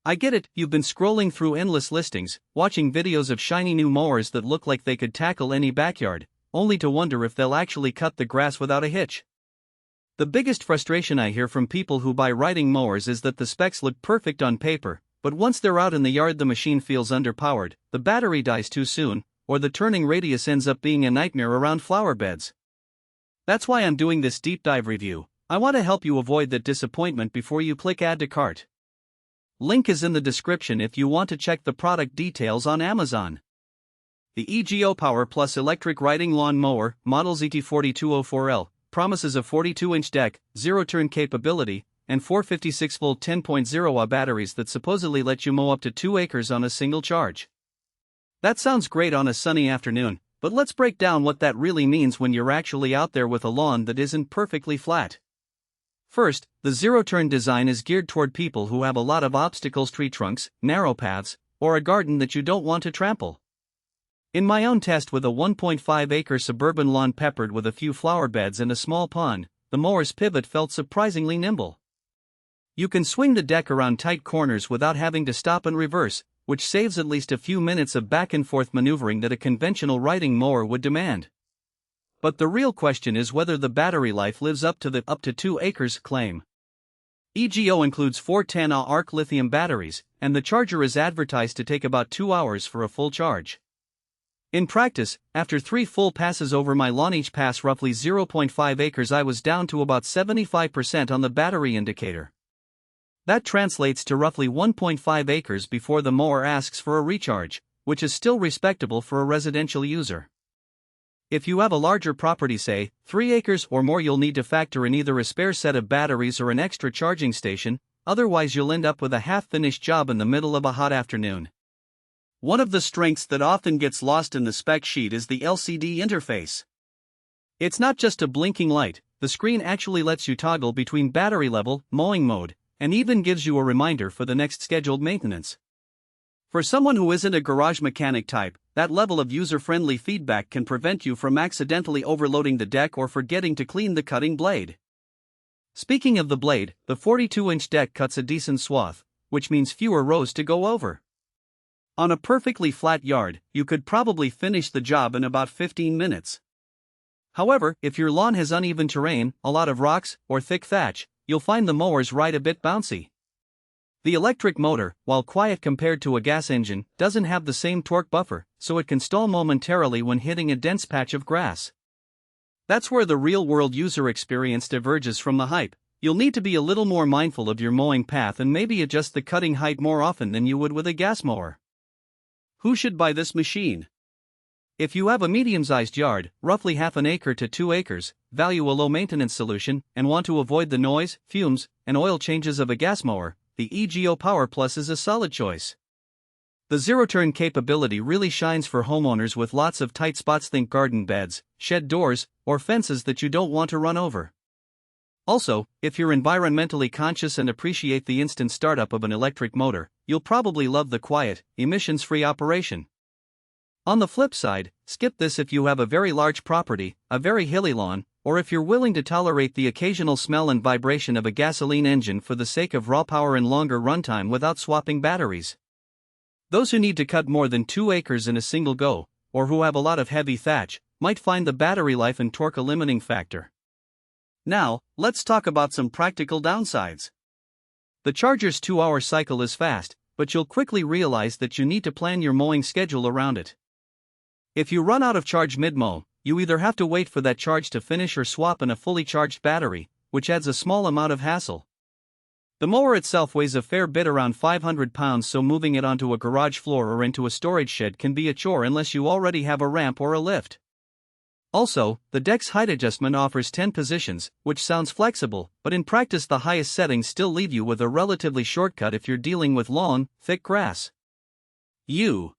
I get it, you've been scrolling through endless listings, watching videos of shiny new mowers that look like they could tackle any backyard, only to wonder if they'll actually cut the grass without a hitch. The biggest frustration I hear from people who buy riding mowers is that the specs look perfect on paper, but once they're out in the yard the machine feels underpowered, the battery dies too soon, or the turning radius ends up being a nightmare around flower beds. That's why I'm doing this deep dive review. I want to help you avoid that disappointment before you click add to cart. Link is in the description if you want to check the product details on Amazon. The EGO Power Plus Electric Riding Lawn Mower, Model ZT4204L, promises a 42-inch deck, zero-turn capability, and 456-volt 10.0Ah batteries that supposedly let you mow up to 2 acres on a single charge. That sounds great on a sunny afternoon, but let's break down what that really means when you're actually out there with a lawn that isn't perfectly flat. First, the zero-turn design is geared toward people who have a lot of obstacles, tree trunks, narrow paths, or a garden that you don't want to trample. In my own test with a 1.5-acre suburban lawn peppered with a few flower beds and a small pond, the mower's pivot felt surprisingly nimble. You can swing the deck around tight corners without having to stop and reverse, which saves at least a few minutes of back-and-forth maneuvering that a conventional riding mower would demand. But the real question is whether the battery life lives up to the up to 2 acres claim. EGO includes 4 10Ah arc lithium batteries, and the charger is advertised to take about 2 hours for a full charge. In practice, after 3 full passes over my lawn, each pass roughly 0.5 acres, I was down to about 75% on the battery indicator. That translates to roughly 1.5 acres before the mower asks for a recharge, which is still respectable for a residential user. If you have a larger property, say 3 acres or more, you'll need to factor in either a spare set of batteries or an extra charging station, otherwise you'll end up with a half-finished job in the middle of a hot afternoon. One of the strengths that often gets lost in the spec sheet is the LCD interface. It's not just a blinking light, the screen actually lets you toggle between battery level, mowing mode, and even gives you a reminder for the next scheduled maintenance. For someone who isn't a garage mechanic type, that level of user-friendly feedback can prevent you from accidentally overloading the deck or forgetting to clean the cutting blade. Speaking of the blade, the 42-inch deck cuts a decent swath, which means fewer rows to go over. On a perfectly flat yard, you could probably finish the job in about 15 minutes. However, if your lawn has uneven terrain, a lot of rocks, or thick thatch, you'll find the mower's ride a bit bouncy. The electric motor, while quiet compared to a gas engine, doesn't have the same torque buffer, so it can stall momentarily when hitting a dense patch of grass. That's where the real-world user experience diverges from the hype. You'll need to be a little more mindful of your mowing path and maybe adjust the cutting height more often than you would with a gas mower. Who should buy this machine? If you have a medium-sized yard, roughly half an acre to 2 acres, value a low-maintenance solution, and want to avoid the noise, fumes, and oil changes of a gas mower, the EGO Power Plus is a solid choice. The zero-turn capability really shines for homeowners with lots of tight spots. Think garden beds, shed doors, or fences that you don't want to run over. Also, if you're environmentally conscious and appreciate the instant startup of an electric motor, you'll probably love the quiet, emissions-free operation. On the flip side, skip this if you have a very large property, a very hilly lawn, or if you're willing to tolerate the occasional smell and vibration of a gasoline engine for the sake of raw power and longer runtime without swapping batteries. Those who need to cut more than 2 acres in a single go, or who have a lot of heavy thatch, might find the battery life and torque a limiting factor. Now, let's talk about some practical downsides. The charger's 2-hour cycle is fast, but you'll quickly realize that you need to plan your mowing schedule around it. If you run out of charge mid-mow, you either have to wait for that charge to finish or swap in a fully charged battery, which adds a small amount of hassle. The mower itself weighs a fair bit, around 500 pounds, so moving it onto a garage floor or into a storage shed can be a chore unless you already have a ramp or a lift. Also, the deck's height adjustment offers 10 positions, which sounds flexible, but in practice the highest settings still leave you with a relatively short cut if you're dealing with long, thick grass. You